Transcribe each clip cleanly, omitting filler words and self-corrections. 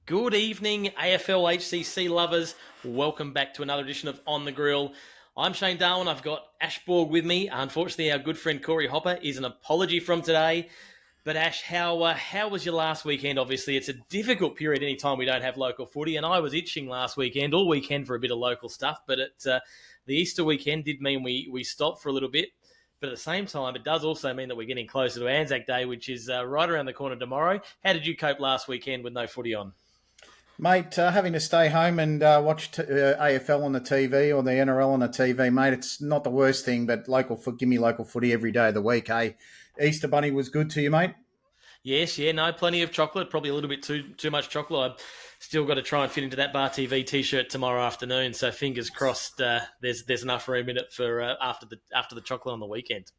Good evening, AFL HCC lovers. Welcome back to another edition of On the Grill. I'm Shane Darwin. I've got Ash Borg with me. Unfortunately, our good friend Corey Hopper is an apology from today. But Ash, how was your last weekend? Obviously, it's a difficult period anytime we don't have local footy, and I was itching last weekend, all weekend, for a bit of local stuff. But the Easter weekend did mean we stopped for a little bit. But at the same time, it does also mean that we're getting closer to ANZAC Day, which is right around the corner tomorrow. How did you cope last weekend with no footy on? Mate, having to stay home and watch AFL on the TV or the NRL on the TV, mate, it's not the worst thing, but give me local footy every day of the week, hey? Easter Bunny was good to you, mate? Yes, no, plenty of chocolate. Probably a little bit too much chocolate. I've still got to try and fit into that Bar TV T-shirt tomorrow afternoon. So fingers crossed, there's enough room in it for after the chocolate on the weekend.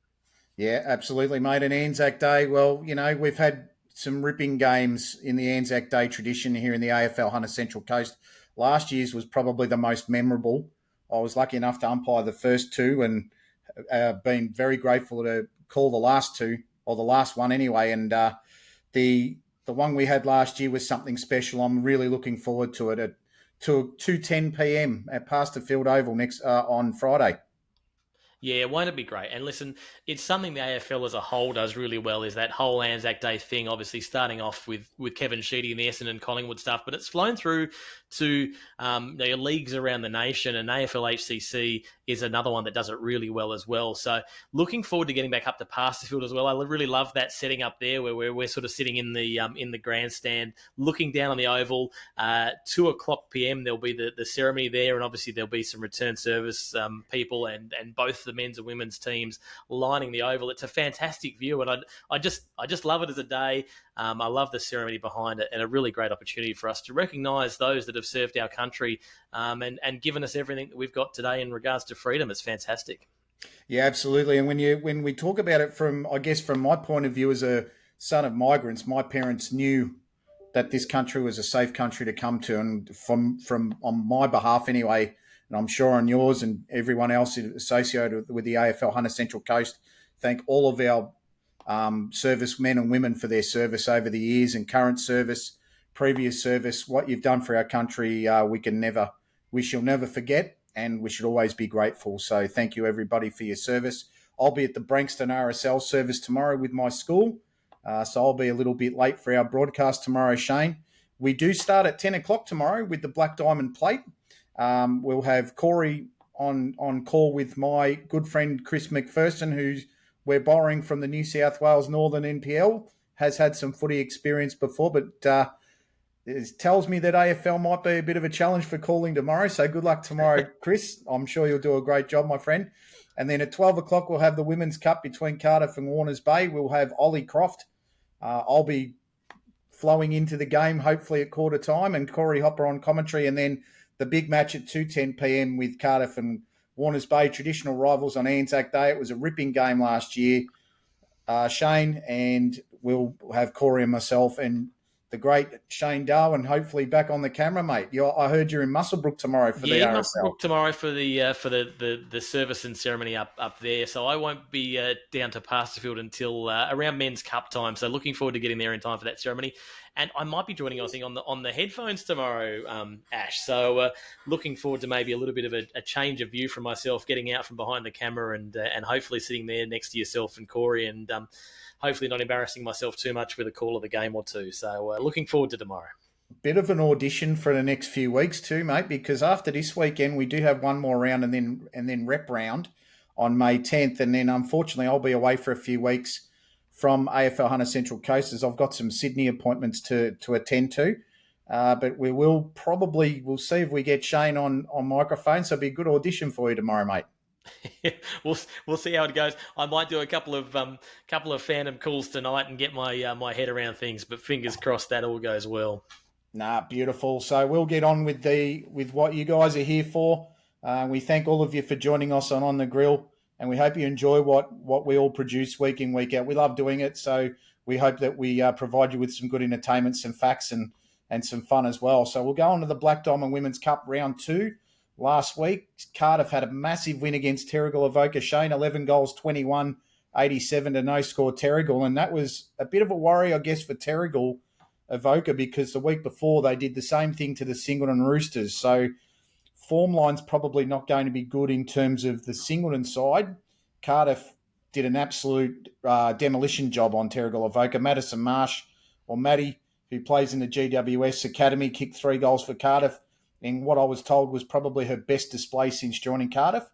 Yeah, absolutely, mate. And Anzac Day, well, we've had some ripping games in the Anzac Day tradition here in the AFL Hunter Central Coast. Last year's was probably the most memorable. I was lucky enough to umpire the first two and been very grateful to call the last two, or the last one anyway. And the one we had last year was something special. I'm really looking forward to it at 2:10 p.m. at Pasterfield Oval next on Friday. Yeah, won't it be great? And listen, it's something the AFL as a whole does really well, is that whole Anzac Day thing, obviously starting off with Kevin Sheedy and the Essendon Collingwood stuff, but it's flown through to leagues around the nation, and AFL HCC is another one that does it really well as well. So looking forward to getting back up to Pasterfield as well. I really love that setting up there where we're sort of sitting in the grandstand, looking down on the oval. 2:00 p.m. there'll be the ceremony there, and obviously there'll be some return service people and both the men's and women's teams lining the oval. It's a fantastic view, and I just love it as a day. I love the ceremony behind it, and a really great opportunity for us to recognise those that have served our country and given us everything that we've got today in regards to freedom. It's fantastic. Yeah, absolutely. And when we talk about it from my point of view as a son of migrants, my parents knew that this country was a safe country to come to, and from on my behalf anyway, and I'm sure on yours and everyone else associated with the AFL Hunter Central Coast, thank all of our servicemen and women for their service over the years, and current service, previous service. What you've done for our country, we shall never forget, and we should always be grateful. So thank you, everybody, for your service. I'll be at the Brankston RSL service tomorrow with my school, so I'll be a little bit late for our broadcast tomorrow, Shane. We do start at 10 o'clock tomorrow with the Black Diamond Plate. We'll have Corey on call with my good friend Chris McPherson, who we're borrowing from the New South Wales Northern NPL, has had some footy experience before, but it tells me that AFL might be a bit of a challenge for calling tomorrow. So good luck tomorrow, Chris. I'm sure you'll do a great job, my friend. And then at 12 o'clock, we'll have the Women's Cup between Cardiff and Warners Bay. We'll have Ollie Croft. I'll be flowing into the game, hopefully at quarter time, and Corey Hopper on commentary. And then the big match at 2:10 p.m. with Cardiff and Warners Bay, traditional rivals on Anzac Day. It was a ripping game last year, Shane, and we'll have Corey and myself and the great Shane Darwin hopefully back on the camera, mate. I heard you're in Muswellbrook tomorrow for the RSL. Yeah, Muswellbrook tomorrow for the service and ceremony up there. So I won't be down to Pasterfield until around Men's Cup time. So looking forward to getting there in time for that ceremony. And I might be joining, I think, on the headphones tomorrow, Ash. So looking forward to maybe a little bit of a change of view from myself, getting out from behind the camera and hopefully sitting there next to yourself and Corey, and hopefully not embarrassing myself too much with a call of the game or two. So looking forward to tomorrow. Bit of an audition for the next few weeks too, mate, because after this weekend we do have one more round and then rep round on May 10th, and then unfortunately I'll be away for a few weeks from AFL Hunter Central Coast, as I've got some Sydney appointments to attend to. But we'll see if we get Shane on microphone. So it'll be a good audition for you tomorrow, mate. We'll see how it goes. I might do a couple of fandom calls tonight and get my head around things, but fingers crossed that all goes well. Nah, beautiful. So we'll get on with what you guys are here for. We thank all of you for joining us on the Grill, and we hope you enjoy what we all produce week in, week out. We love doing it, so we hope that we provide you with some good entertainment, some facts, and some fun as well. So we'll go on to the Black Diamond Women's Cup Round 2. Last week, Cardiff had a massive win against Terrigal Avoca. Shane, 11 goals, 21, 87 to no score Terrigal. And that was a bit of a worry, I guess, for Terrigal Avoca, because the week before they did the same thing to the Singleton Roosters. So form line's probably not going to be good in terms of the Singleton side. Cardiff did an absolute demolition job on Terrigal Avoca. Madison Marsh, or Maddie, who plays in the GWS Academy, kicked 3 goals for Cardiff in what I was told was probably her best display since joining Cardiff.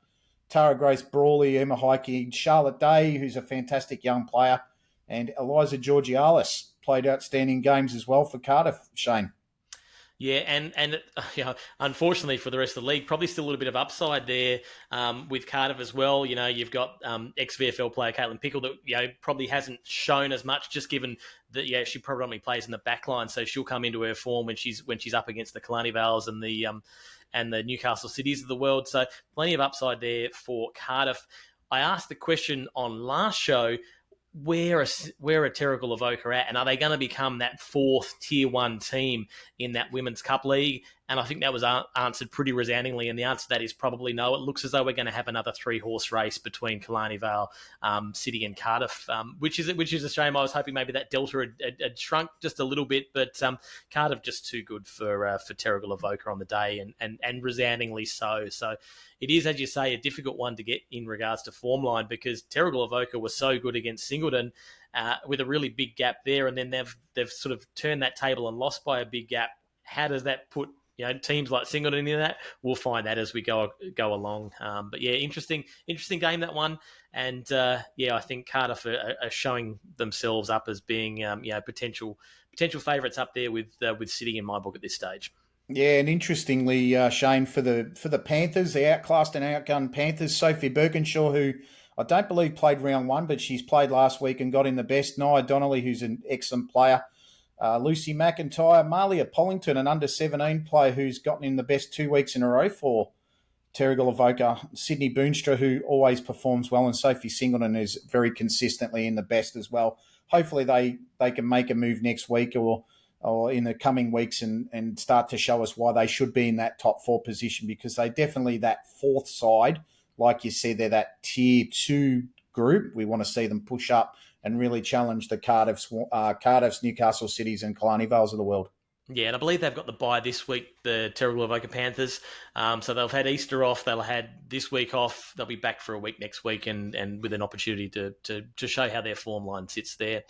Tara Grace Brawley, Emma Heike, Charlotte Day, who's a fantastic young player, and Eliza Georgialis played outstanding games as well for Cardiff, Shane. Yeah, and unfortunately for the rest of the league, probably still a little bit of upside there with Cardiff as well. You've got ex-VFL player Caitlin Pickle that probably hasn't shown as much, just given that she predominantly plays in the back line, so she'll come into her form when she's up against the Killarney Vales and the Newcastle Cities of the world. So plenty of upside there for Cardiff. I asked the question on last show, where are Terrigal Avoca at, and are they going to become that 4th Tier 1 team in that Women's Cup League? And I think that was answered pretty resoundingly, and the answer to that is probably no. It looks as though we're going to have another 3-horse race between Killarney Vale, City and Cardiff, which is a shame. I was hoping maybe that delta had shrunk just a little bit, but Cardiff just too good for Terrigal Avoca on the day, and resoundingly so. So it is, as you say, a difficult one to get in regards to form line, because Terrigal Avoca was so good against Singleton with a really big gap there, and then they've sort of turned that table and lost by a big gap. How does that put teams like Singleton in that? We'll find that as we go along. But yeah, interesting game, that one. And I think Cardiff are showing themselves up as being potential favourites up there with City in my book at this stage. Yeah, and interestingly, Shane, for the Panthers, the outclassed and outgunned Panthers, Sophie Birkinshaw, who I don't believe played round 1, but she's played last week and got in the best. Nia Donnelly, who's an excellent player. Lucy McIntyre, Marlia Pollington, an under-17 player who's gotten in the best 2 weeks in a row for Terrigal Avoca. Sydney Boonstra, who always performs well, and Sophie Singleton is very consistently in the best as well. Hopefully they can make a move next week or in the coming weeks and start to show us why they should be in that top 4 position, because they definitely that 4th side, like you said, they're that tier 2 group. We want to see them push up and really challenge the Cardiff's, Newcastle Cities and Killarney Vales of the world. Yeah, and I believe they've got the bye this week, the Terrigal Avoca Panthers. So they've had Easter off, they'll have had this week off, they'll be back for a week next week, and with an opportunity to show how their form line sits there.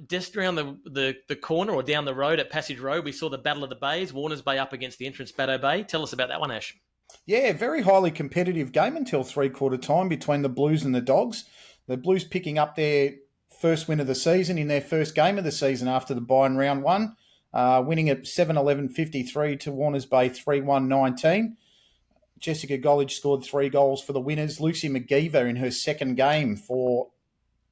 Just around the corner or down the road at Passage Road, we saw the Battle of the Bays, Warners Bay up against the entrance Baddo Bay. Tell us about that one, Ash. Yeah, very highly competitive game until 3/4 time between the Blues and the Dogs. The Blues picking up their first win of the season in their first game of the season after the bye in round 1, winning at 7-11-53 to Warners Bay 3-1-19. Jessica Gollage scored 3 goals for the winners. Lucy McGeever in her second game for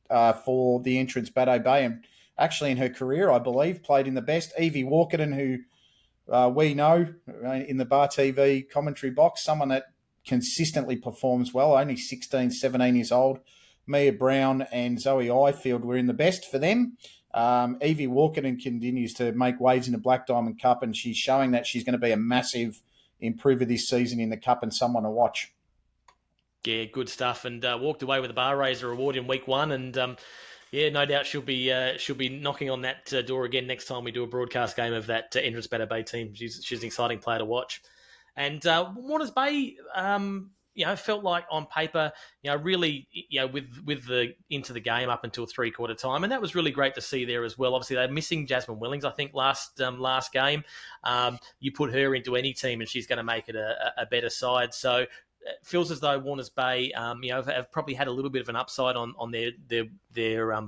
the entrance Baddo Bay, and actually in her career, I believe, played in the best. Evie Walkerton, who we know in the Bar TV commentary box, someone that consistently performs well, only 16, 17 years old. Mia Brown and Zoe Ifield were in the best for them. Evie Walkerton continues to make waves in the Black Diamond Cup, and she's showing that she's going to be a massive improver this season in the Cup and someone to watch. Yeah, good stuff, and walked away with a Bar Raiser award in week 1, and no doubt she'll be knocking on that door again next time we do a broadcast game of that entrance Baddo Bay team. She's an exciting player to watch. And Warners Bay, felt like on paper, really, with the into the game up until 3/4 time, and that was really great to see there as well. Obviously, they're missing Jasmine Willings, I think, last game. You put her into any team, and she's going to make it a better side. So it feels as though Warners Bay, have probably had a little bit of an upside on their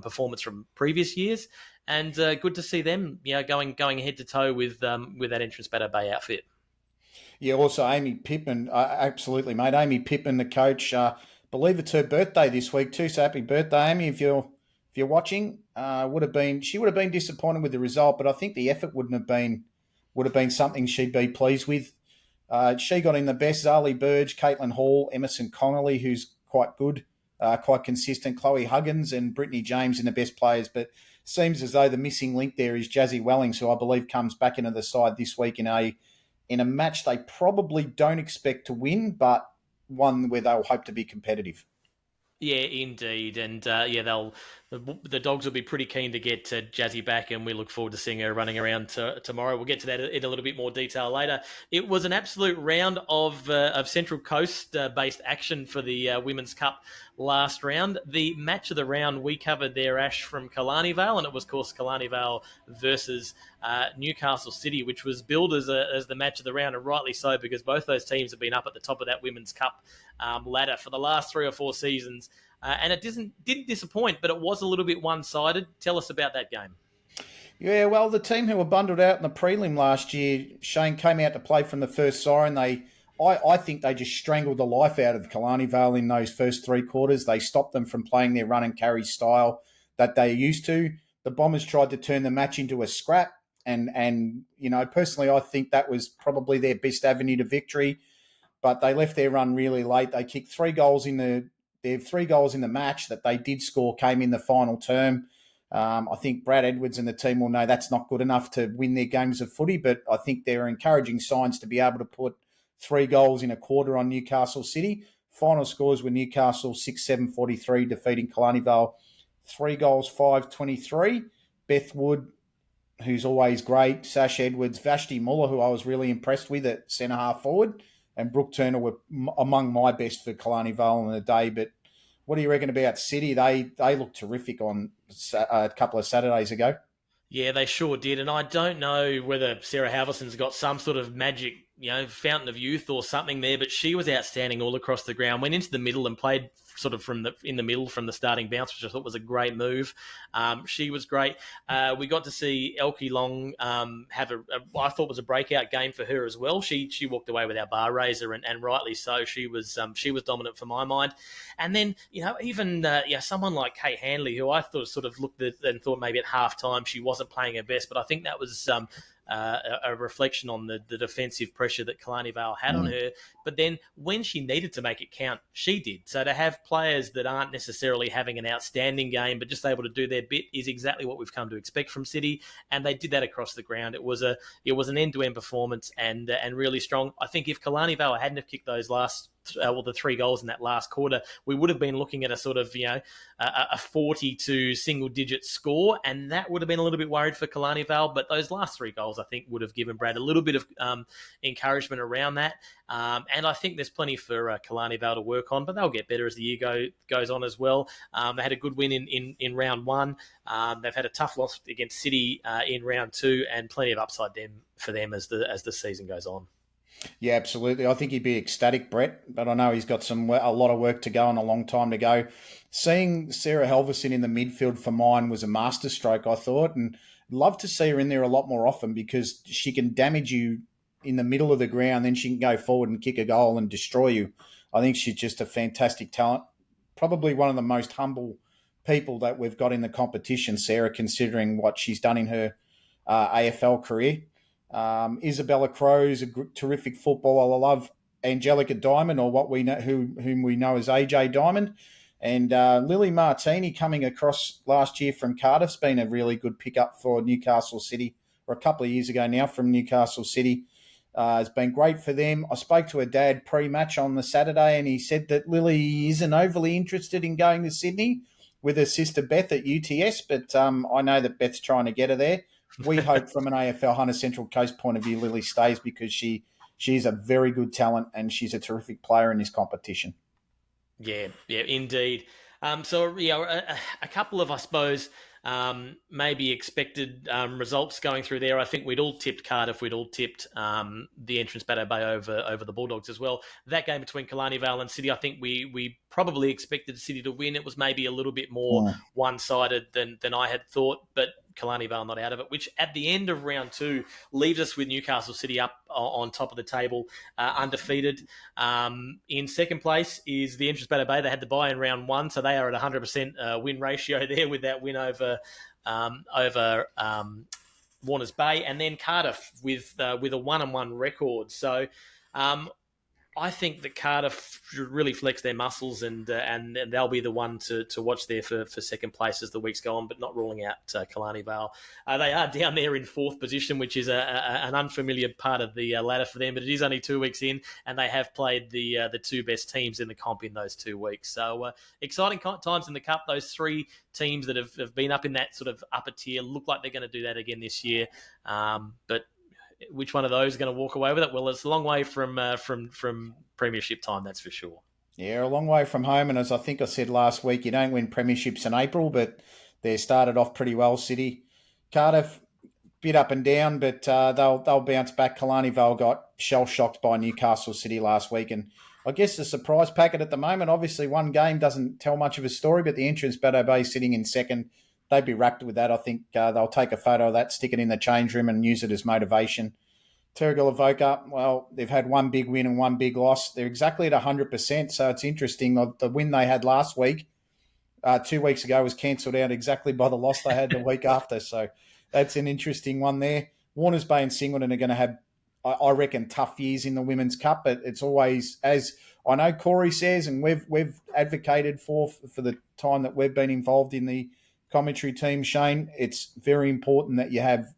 performance from previous years, and good to see them, going head to toe with that entrance Baddo Bay outfit. Yeah, also Amy Pittman, absolutely, mate. Amy Pittman, the coach, believe it's her birthday this week too. So happy birthday, Amy! If you're watching, she would have been disappointed with the result, but I think the effort would have been something she'd be pleased with. She got in the best. Zali Burge, Caitlin Hall, Emerson Connolly, who's quite good, quite consistent. Chloe Huggins and Brittany James in the best players, but seems as though the missing link there is Jazzy Wellings, who I believe comes back into the side this week in a match they probably don't expect to win, but one where they'll hope to be competitive. Yeah, indeed, and The Dogs will be pretty keen to get Jazzy back, and we look forward to seeing her running around tomorrow. We'll get to that in a little bit more detail later. It was an absolute round of Central Coast based action for the Women's Cup last round. The match of the round we covered there, Ash, from Killarney Vale, and it was, of course, Killarney Vale versus Newcastle City, which was billed as the match of the round, and rightly so, because both those teams have been up at the top of that Women's Cup ladder for the last 3 or 4 seasons. And it didn't disappoint, but it was a little bit one-sided. Tell us about that game. Yeah, well, the team who were bundled out in the prelim last year, Shane, came out to play from the first siren. I think they just strangled the life out of Killarney Vale in those first 3 quarters. They stopped them from playing their run and carry style that they used to. The Bombers tried to turn the match into a scrap, and personally, I think that was probably their best avenue to victory. But they left their run really late. They kicked 3 goals in the match that they did score came in the final term. I think Brad Edwards and the team will know that's not good enough to win their games of footy, but I think there are encouraging signs to be able to put 3 goals in a quarter on Newcastle City. Final scores were Newcastle 6-7-43, defeating Killarney Vale 3 goals 5-23. Beth Wood, who's always great, Sash Edwards, Vashti Muller, who I was really impressed with at centre half forward, and Brooke Turner were among my best for Killarney Vale in the day. But what do you reckon about City? They looked terrific on a couple of Saturdays ago. Yeah, they sure did. And I don't know whether Sarah Halverson's got some sort of magic, fountain of youth or something there, but she was outstanding all across the ground. Went into the middle and played sort of in the middle from the starting bounce, which I thought was a great move. She was great. We got to see Elkie Long have I thought was a breakout game for her as well. She walked away with our bar raiser, and rightly so. She was dominant for my mind. And then even someone like Kate Handley, who I thought sort of looked at and thought maybe at halftime she wasn't playing her best, but I think that was a reflection on the defensive pressure that Killarney Vale had on her. But then when she needed to make it count, she did. So to have players that aren't necessarily having an outstanding game, but just able to do their bit, is exactly what we've come to expect from City. And they did that across the ground. It was an end-to-end performance and really strong. I think if Killarney Vale hadn't have kicked those the 3 goals in that last quarter, we would have been looking at a sort of, a 40 to single-digit score, and that would have been a little bit worried for Killarney Vale. But those last 3 goals, I think, would have given Brad a little bit of encouragement around that. And I think there's plenty for Killarney Vale to work on, but they'll get better as the year goes on as well. They had a good win in round 1. They've had a tough loss against City in round 2, and plenty of upside for them as the season goes on. Yeah, absolutely. I think he'd be ecstatic, Brett, but I know he's got a lot of work to go and a long time to go. Seeing Sarah Halverson in the midfield for mine was a masterstroke, I thought, and I'd love to see her in there a lot more often because she can damage you in the middle of the ground, then she can go forward and kick a goal and destroy you. I think she's just a fantastic talent. Probably one of the most humble people that we've got in the competition, Sarah, considering what she's done in her AFL career. Isabella Crow's a terrific footballer. I love Angelica Diamond, or what we know, whom we know as AJ Diamond, and Lily Martini coming across last year from Cardiff's been a really good pickup for Newcastle City, or a couple of years ago now from Newcastle City. It's been great for them. I spoke to her dad pre-match on the Saturday, and he said that Lily isn't overly interested in going to Sydney with her sister Beth at UTS, but I know that Beth's trying to get her there. We hope from an AFL Hunter Central Coast point of view, Lily stays because she's a very good talent and she's a terrific player in this competition. Yeah, indeed. A couple of, I suppose, maybe expected results going through there. I think we'd all tipped Cardiff. We'd all tipped the entrance Bateau Bay over the Bulldogs as well. That game between Killarney Vale and City, I think we probably expected City to win. It was maybe a little bit more one-sided than I had thought, but Killarney Vale not out of it, which at the end of round 2 leaves us with Newcastle City up on top of the table, undefeated. In second place is the entrance Bateau Bay. They had the bye in round 1, so they are at 100% win ratio there with that win over Warners Bay, and then Cardiff with a 1-1 record. So I think that Cardiff should really flex their muscles, and they'll be the one to watch there for second place as the weeks go on, but not ruling out Killarney Vale. They are down there in fourth position, which is an unfamiliar part of the ladder for them, but it is only 2 weeks in, and they have played the two best teams in the comp in those 2 weeks. So exciting times in the Cup. Those three teams that have been up in that sort of upper tier look like they're going to do that again this year. But which one of those is going to walk away with it? Well, it's a long way from premiership time, that's for sure. Yeah, a long way from home. And as I think I said last week, you don't win premierships in April, but they started off pretty well, City. Cardiff, bit up and down, but they'll bounce back. Killarney Vale got shell-shocked by Newcastle City last week. And I guess the surprise packet at the moment, obviously one game doesn't tell much of a story, but the entrance Bateau Bay sitting in second, they'd be wrapped with that. I think they'll take a photo of that, stick it in the change room and use it as motivation. Terrigal Avoca, well, they've had one big win and one big loss. They're exactly at 100%, so it's interesting. The win they had last week, 2 weeks ago, was cancelled out exactly by the loss they had the week after. So that's an interesting one there. Warners Bay and Singleton are going to have, I reckon, tough years in the Women's Cup, but it's always, as I know Corey says, and we've advocated for the time that we've been involved in the commentary team, Shane, it's very important that you have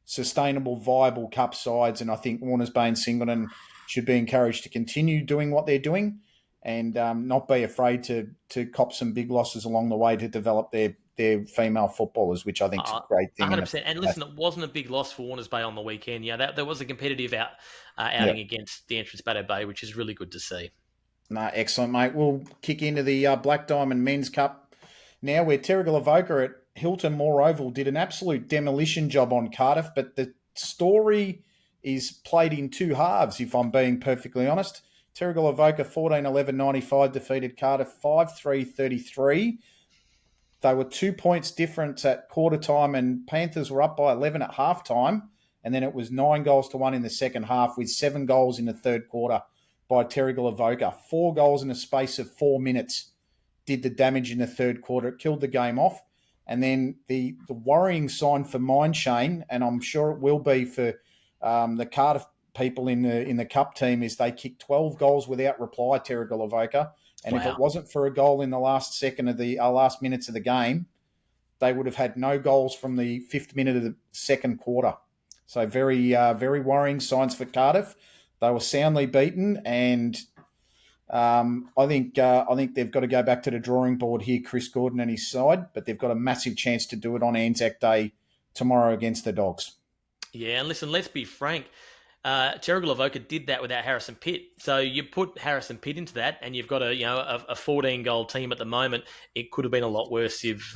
sustainable, viable cup sides, and I think Warners Bay and Singleton should be encouraged to continue doing what they're doing and not be afraid to cop some big losses along the way to develop their female footballers, which I think is a great thing. 100%. And listen, it wasn't a big loss for Warners Bay on the weekend. Yeah, there was a competitive outing against the entrance Bateau Bay, which is really good to see. No, excellent, mate. We'll kick into the Black Diamond Men's Cup now, where Terrigal Avoca at Hilton Moore Oval did an absolute demolition job on Cardiff, but the story is played in two halves, if I'm being perfectly honest. Terrigal Avoca 14-11-95 defeated Cardiff 5-3-33. They were 2 points difference at quarter time, and Panthers were up by 11 at half time, and then it was 9-1 in the second half with 7 goals in the third quarter by Terrigal Avoca. 4 goals in a space of 4 minutes did the damage in the third quarter. It killed the game off. And then the worrying sign for mine, Shane, and I'm sure it will be for the Cardiff people in the Cup team, is they kicked 12 goals without reply, Terrigal Avoca. And If it wasn't for a goal in the last last minutes of the game, they would have had no goals from the 5th minute of the second quarter. So very, very worrying signs for Cardiff. They were soundly beaten, and I think they've got to go back to the drawing board here, Chris Gordon and his side, but they've got a massive chance to do it on ANZAC Day tomorrow against the Dogs. Yeah, and listen, let's be frank. Terrigal Avoca did that without Harrison Pitt. So you put Harrison Pitt into that, and you've got a 14-goal team at the moment. It could have been a lot worse if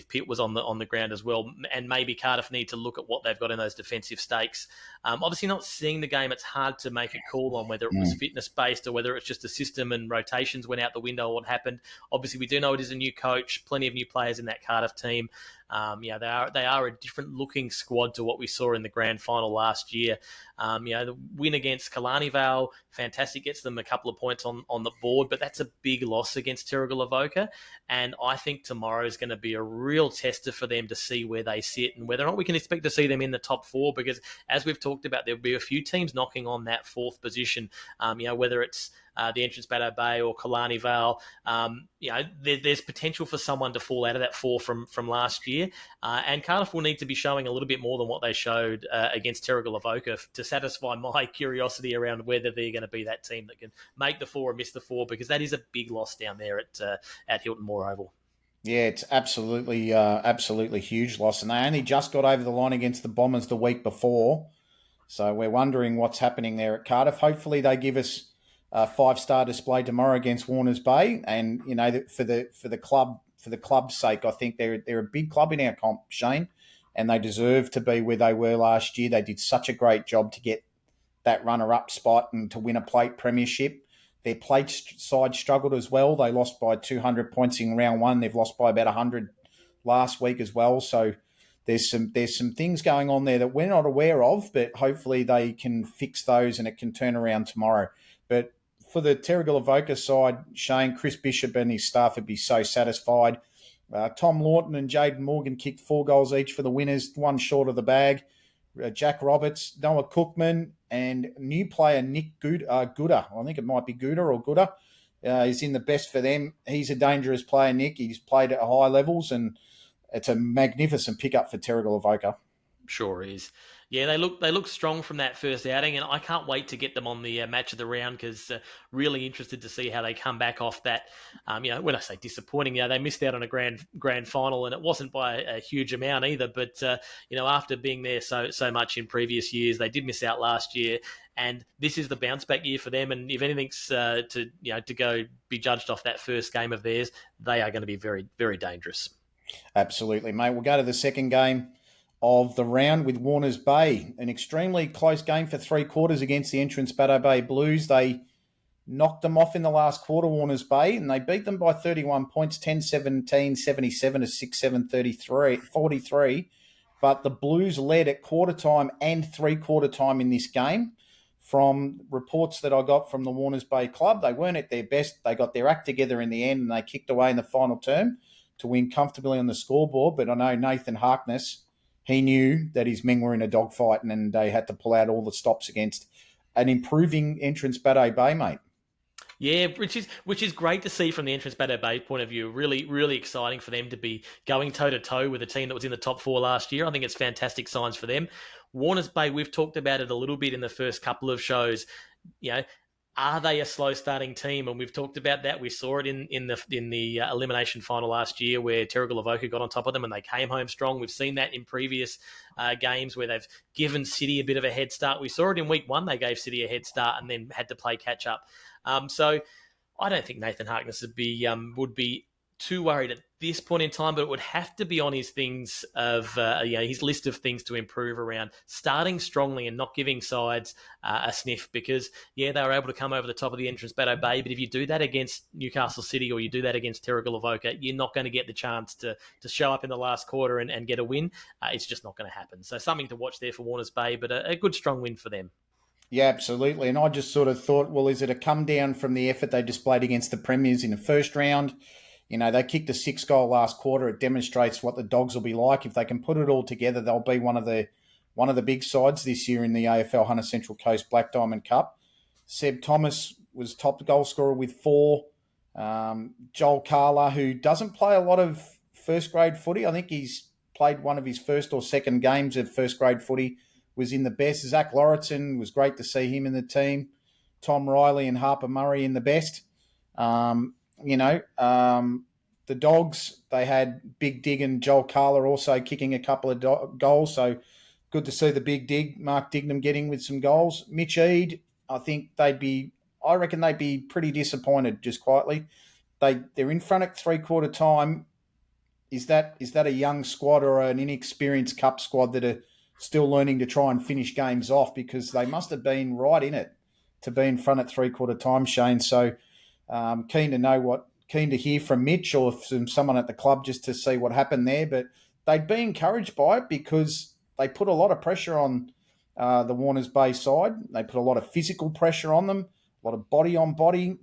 Pitt was on the ground as well. And maybe Cardiff need to look at what they've got in those defensive stakes. Obviously, not seeing the game, it's hard to make a call on whether it was fitness based or whether it's just a system and rotations went out the window or what happened. Obviously, we do know it is a new coach, plenty of new players in that Cardiff team. They are a different looking squad to what we saw in the grand final last year. The win against Killarney Vale, fantastic, gets them a couple of points on the board, but that's a big loss against Terrigal Avoca. And I think tomorrow is going to be a real tester for them to see where they sit and whether or not we can expect to see them in the top 4, because as we've talked about, there'll be a few teams knocking on that 4th position, whether it's the entrance Bateau Bay or Killarney Vale. There's potential for someone to fall out of that 4 from last year. And Cardiff will need to be showing a little bit more than what they showed against Terrigal Avoca to satisfy my curiosity around whether they're going to be that team that can make the 4 or miss the 4, because that is a big loss down there at Hilton Moore Oval. Yeah, it's absolutely huge loss. And they only just got over the line against the Bombers the week before. So we're wondering what's happening there at Cardiff. Hopefully they give us a 5-star display tomorrow against Warners Bay. And, for the club's sake, I think they're a big club in our comp, Shane, and they deserve to be where they were last year. They did such a great job to get that runner-up spot and to win a plate premiership. Their plate side struggled as well. They lost by 200 points in round 1. They've lost by about 100 last week as well. So there's some things going on there that we're not aware of, but hopefully they can fix those and it can turn around tomorrow. But for the Terrigal Avoca side, Shane, Chris Bishop and his staff would be so satisfied. Tom Lawton and Jaden Morgan kicked 4 goals each for the winners, 1 short of the bag. Jack Roberts, Noah Cookman, and new player Nick Gooder. I think it might be Gooder or Gooder. Is in the best for them. He's a dangerous player, Nick. He's played at high levels, and it's a magnificent pickup for Terrigal Avoca. Sure is. Yeah, they look strong from that first outing, and I can't wait to get them on the match of the round because really interested to see how they come back off that. When I say disappointing, they missed out on a grand final, and it wasn't by a huge amount either. But after being there so much in previous years, they did miss out last year, and this is the bounce back year for them. And if anything's to go be judged off that first game of theirs, they are going to be very, very dangerous. Absolutely, mate. We'll go to the second game of the round with Warners Bay. An extremely close game for 3/4 against the entrance Baddo Bay Blues. They knocked them off in the last quarter, Warners Bay, and they beat them by 31 points, 10-17, 77 to 6-7, 43. But the Blues led at quarter time and 3/4 time in this game. From reports that I got from the Warners Bay club, they weren't at their best. They got their act together in the end, and they kicked away in the final term to win comfortably on the scoreboard. But I know Nathan Harkness, he knew that his men were in a dogfight, and they had to pull out all the stops against an improving entrance Baddo Bay, mate. Yeah, which is great to see from the entrance Baddo Bay point of view. Really, really exciting for them to be going toe to toe with a team that was in the top four last year. I think it's fantastic signs for them. Warners Bay, we've talked about it a little bit in the first couple of shows. Are they a slow starting team? And we've talked about that. We saw it in the elimination final last year where Terrigal Avoca got on top of them and they came home strong. We've seen that in previous games where they've given City a bit of a head start. We saw it in week one. They gave City a head start and then had to play catch up. So I don't think Nathan Harkness would be too worried at this point in time, but it would have to be on his things of his list of things to improve around starting strongly and not giving sides a sniff, because they were able to come over the top of the entrance Baddo Bay, but if you do that against Newcastle City or you do that against Terrigal Avoca, you're not going to get the chance to show up in the last quarter and get a win. It's just not going to happen. So something to watch there for Warners Bay, but a good strong win for them. Yeah, absolutely. And I just sort of thought, well, is it a come down from the effort they displayed against the Premiers in the first round? They kicked a 6-goal last quarter. It demonstrates what the Dogs will be like. If they can put it all together, they'll be one of the big sides this year in the AFL Hunter Central Coast Black Diamond Cup. Seb Thomas was top goal scorer with 4. Joel Carla, who doesn't play a lot of first grade footy, I think he's played one of his first or second games of first grade footy, was in the best. Zach Lauritsen, was great to see him in the team. Tom Riley and Harper Murray in the best. The Dogs, they had Big Dig and Joel Carla also kicking a couple of goals. So good to see the Big Dig, Mark Dignam, getting with some goals. Mitch Eade, I reckon they'd be pretty disappointed, just quietly. They're in front at 3/4 time. Is that a young squad or an inexperienced cup squad that are still learning to try and finish games off? Because they must have been right in it to be in front at 3/4 time, Shane. So keen to hear from Mitch or from someone at the club just to see what happened there. But they'd be encouraged by it because they put a lot of pressure on the Warners Bay side. They put a lot of physical pressure on them, a lot of body on body.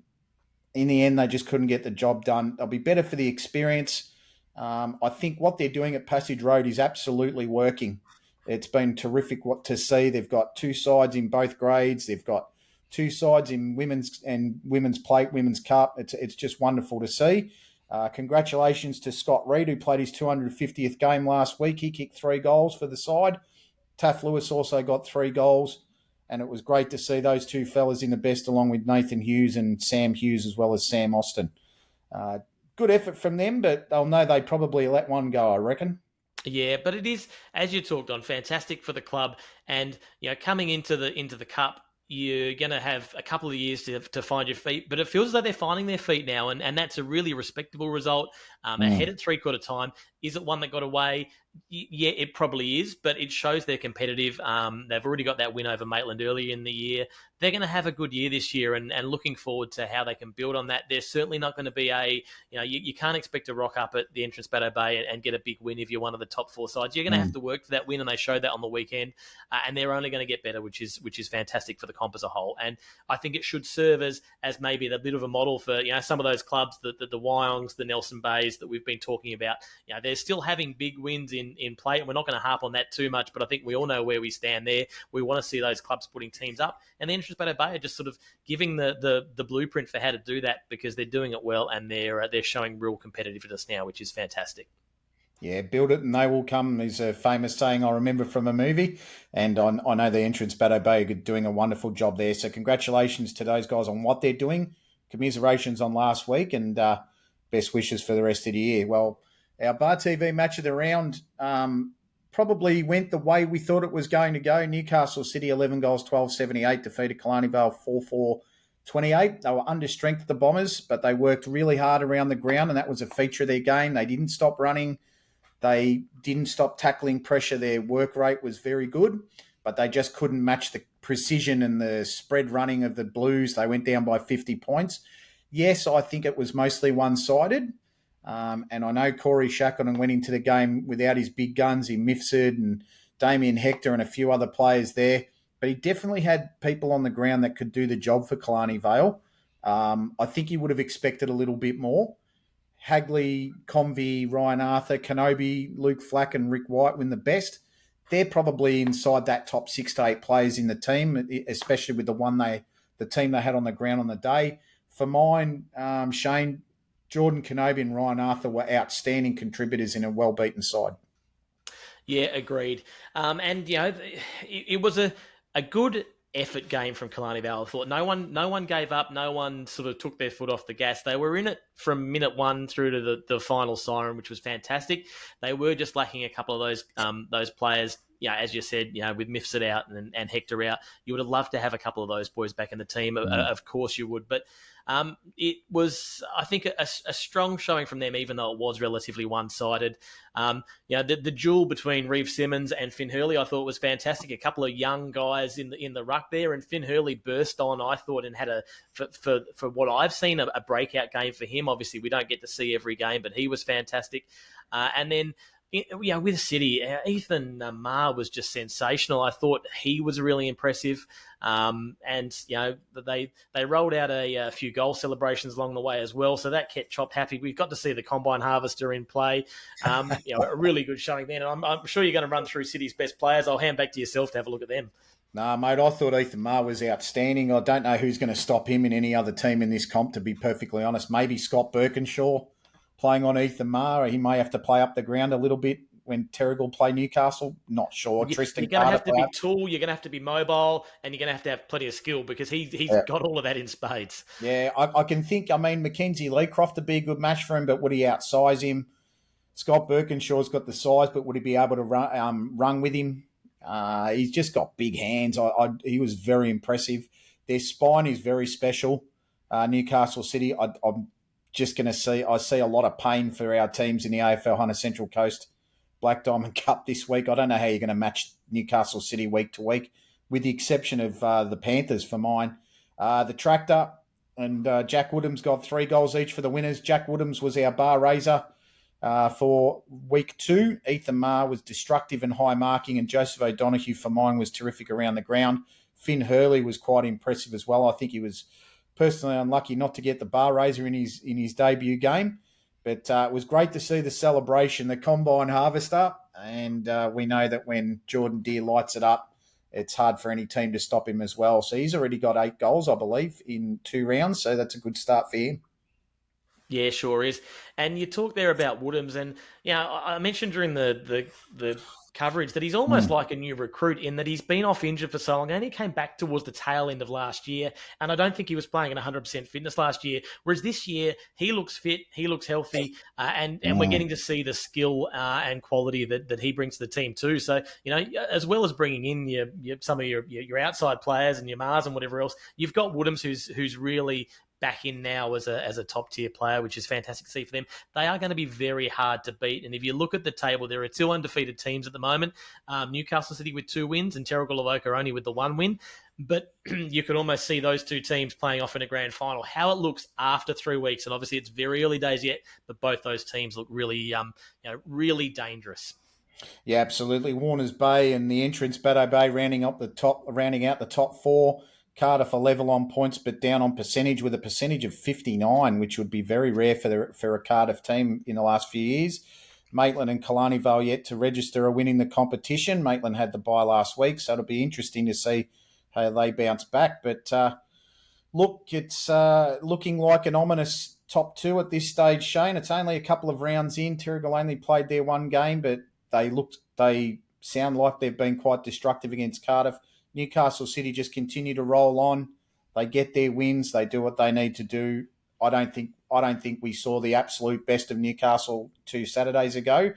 In the end, they just couldn't get the job done. They'll be better for the experience. I think what they're doing at Passage Road is absolutely working. It's been terrific to see. They've got 2 sides in both grades. They've got 2 sides in women's plate, women's cup. It's just wonderful to see. Congratulations to Scott Reid, who played his 250th game last week. He kicked 3 goals for the side. Taff Lewis also got 3 goals, and it was great to see those 2 fellas in the best, along with Nathan Hughes and Sam Hughes, as well as Sam Austin. Good effort from them, but they'll know they probably let one go, I reckon. Yeah, but it is, as you talked on, fantastic for the club. And coming into the cup, you're going to have a couple of years to find your feet, but it feels as though they're finding their feet now, and that's a really respectable result. Ahead at 3/4 time. Is it one that got away? Yeah, it probably is, but it shows they're competitive. They've already got that win over Maitland earlier in the year. They're going to have a good year this year, and looking forward to how they can build on that. They're certainly not going to be you can't expect to rock up at the entrance Baddo Bay and get a big win if you're one of the top 4 sides. You're going to have to work for that win, and they showed that on the weekend. And they're only going to get better, which is fantastic for the comp as a whole. And I think it should serve as maybe a bit of a model for some of those clubs, the Wyongs, the Nelson Bays that we've been talking about. They're still having big wins in play. And we're not going to harp on that too much, but I think we all know where we stand there. We want to see those clubs putting teams up. And the Entrance Bay are just sort of giving the blueprint for how to do that, because they're doing it well, and they're showing real competitiveness now, which is fantastic. Yeah, build it and they will come is a famous saying I remember from a movie. And I know the Entrance Bay are doing a wonderful job there. So congratulations to those guys on what they're doing. Commiserations on last week, and best wishes for the rest of the year. Well, our Bar TV match of the round probably went the way we thought it was going to go. Newcastle City, 11 goals, 12-78, defeated Killarney Vale 4-4-28. They were under strength, the Bombers, but they worked really hard around the ground, and that was a feature of their game. They didn't stop running. They didn't stop tackling pressure. Their work rate was very good, but they just couldn't match the precision and the spread running of the Blues. They went down by 50 points. Yes, I think it was mostly one-sided. And I know Corey Shackleton went into the game without his big guns in Mifsud and Damien Hector and a few other players there. But he definitely had people on the ground that could do the job for Killarney Vale. I think he would have expected a little bit more. Hagley, Convey, Ryan Arthur, Kenobi, Luke Flack and Rick White win the best. They're probably inside that top 6 to 8 players in the team, especially with the team they had on the ground on the day. For mine, Shane, Jordan Kenobi and Ryan Arthur were outstanding contributors in a well-beaten side. Yeah, agreed. And, it was a good effort game from Killarney Vale. I thought no one gave up. No one sort of took their foot off the gas. They were in it from minute one through to the final siren, which was fantastic. They were just lacking a couple of those players. Yeah, as you said, with Mifsud out and Hector out, you would have loved to have a couple of those boys back in the team. Of course you would. But it was, I think, a strong showing from them, even though it was relatively one-sided. The duel between Reeve Simmons and Finn Hurley, I thought was fantastic. A couple of young guys in the ruck there, and Finn Hurley burst on, I thought, and had for what I've seen, a breakout game for him. Obviously, we don't get to see every game, but he was fantastic. And then, with City, Ethan Marr was just sensational. I thought he was really impressive. And they rolled out a few goal celebrations along the way as well, so that kept Chop happy. We've got to see the Combine Harvester in play. A really good showing then. And I'm sure you're going to run through City's best players. I'll hand back to yourself to have a look at them. Nah, mate, I thought Ethan Marr was outstanding. I don't know who's going to stop him in any other team in this comp, to be perfectly honest. Maybe Scott Birkinshaw playing on Ethan Marr. He may have to play up the ground a little bit when Terrigal play Newcastle. Not sure. You're going to have to be tall, you're going to have to be mobile, and you're going to have plenty of skill, because he's got all of that in spades. Yeah, I can think, Mackenzie Leecroft would be a good match for him, but would he outsize him? Scott Birkinshaw's got the size, but would he be able to run with him? He's just got big hands. He was very impressive. Their spine is very special. Newcastle City, I'm just going to see a lot of pain for our teams in the AFL Hunter Central Coast Black Diamond Cup this week. I don't know how you're going to match Newcastle City week to week, with the exception of the Panthers for mine. The Tractor and Jack Woodham's got 3 goals each for the winners. Jack Woodham's was our bar raiser for week 2. Ethan Marr was destructive and high marking, and Joseph O'Donoghue for mine was terrific around the ground. Finn Hurley was quite impressive as well. I think he was personally unlucky not to get the bar raiser in his debut game. But it was great to see the celebration, the Combine Harvester, and we know that when Jordan Deere lights it up, it's hard for any team to stop him as well. So he's already got 8 goals, I believe, in 2 rounds, so that's a good start for him. Yeah, sure is. And you talk there about Woodhams, and I mentioned during the coverage that he's almost like a new recruit, in that he's been off injured for so long, and he came back towards the tail end of last year, and I don't think he was playing at 100% fitness last year, whereas this year he looks fit, he looks healthy, and we're getting to see the skill and quality that he brings to the team too. So, as well as bringing in some of your outside players and your Mars and whatever else, you've got Woodhams who's really back in now as a top tier player, which is fantastic to see for them. They are going to be very hard to beat, and if you look at the table, there are 2 undefeated teams at the moment. Newcastle City with 2 wins, and Terrigal Avoca only with the 1 win. But you could almost see those 2 teams playing off in a grand final. How it looks after 3 weeks, and obviously it's very early days yet, but both those teams look really, really dangerous. Yeah, absolutely. Warners Bay and the Entrance Bay rounding out the top 4. Cardiff are level on points, but down on percentage, with a percentage of 59, which would be very rare for a Cardiff team in the last few years. Maitland and Killarney Vale yet to register a win in the competition. Maitland had the bye last week, so it'll be interesting to see how they bounce back. But look, it's looking like an ominous top two at this stage, Shane. It's only a couple of rounds in. Terrigal only played their one game, but they sound like they've been quite destructive against Cardiff. Newcastle City just continue to roll on. They get their wins. They do what they need to do. I don't think we saw the absolute best of Newcastle 2 Saturdays ago,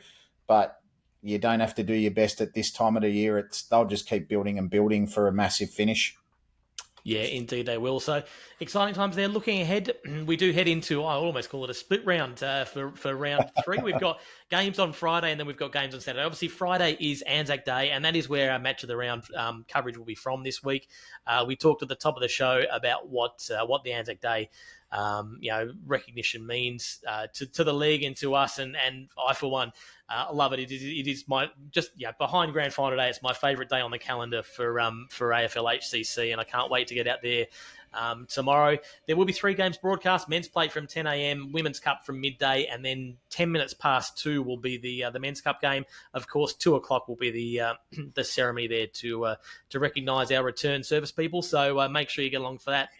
but you don't have to do your best at this time of the year. They'll just keep building and building for a massive finish. Yeah, indeed they will. So exciting times there. Looking ahead, we do head into, I almost call it a split round for round 3. We've got games on Friday and then we've got games on Saturday. Obviously, Friday is ANZAC Day, and that is where our match of the round coverage will be from this week. We talked at the top of the show about what the ANZAC Day recognition means to the league and to us, and I for one love it. It is my behind Grand Final Day. It's my favourite day on the calendar for AFL HCC, and I can't wait to get out there tomorrow. There will be 3 games broadcast: men's play from 10 a.m, women's cup from midday, and then 10 minutes past 2 will be the men's cup game. Of course, 2 o'clock will be the ceremony there to recognise our return service people. So make sure you get along for that.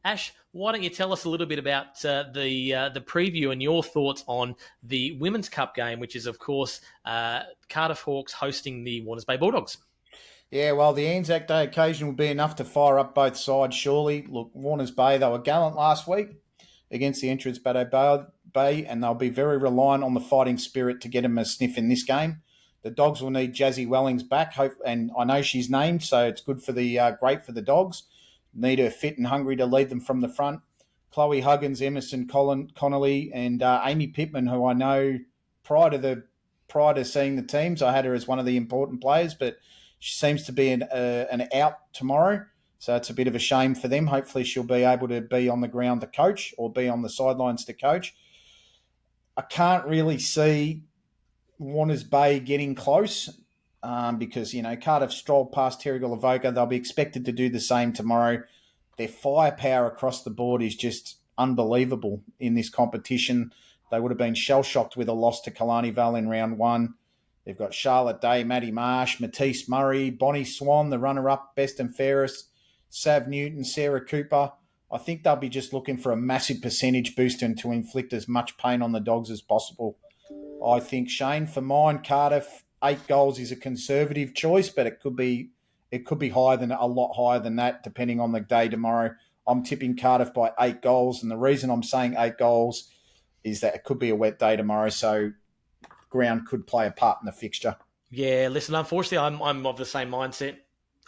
Ash, why don't you tell us a little bit about the preview and your thoughts on the Women's Cup game, which is, of course, Cardiff Hawks hosting the Warners Bay Bulldogs. Yeah, well, the Anzac Day occasion will be enough to fire up both sides, surely. Look, Warners Bay, they were gallant last week against the entrants Baddo Bay, and they'll be very reliant on the fighting spirit to get them a sniff in this game. The Dogs will need Jazzy Wellings back, and I know she's named, so it's good for great for the Dogs. Need her fit and hungry to lead them from the front. Chloe Huggins, Emerson Connolly, and Amy Pittman, who I know prior to seeing the teams, I had her as one of the important players, but she seems to be an out tomorrow, so it's a bit of a shame for them. Hopefully she'll be able to be on the ground to coach or be on the sidelines to coach. I can't really see Warners Bay getting close. Because, Cardiff strolled past Terrigal Avoca. They'll be expected to do the same tomorrow. Their firepower across the board is just unbelievable in this competition. They would have been shell-shocked with a loss to Killarney Vale in round 1. They've got Charlotte Day, Maddie Marsh, Matisse Murray, Bonnie Swan, the runner-up, best and fairest, Sav Newton, Sarah Cooper. I think they'll be just looking for a massive percentage boost and to inflict as much pain on the Dogs as possible. I think, Shane, for mine, Cardiff, 8 goals is a conservative choice, but it could be a lot higher than that, depending on the day tomorrow. I'm tipping Cardiff by 8 goals, and the reason I'm saying 8 goals is that it could be a wet day tomorrow, so ground could play a part in the fixture. Yeah, listen, unfortunately, I'm of the same mindset.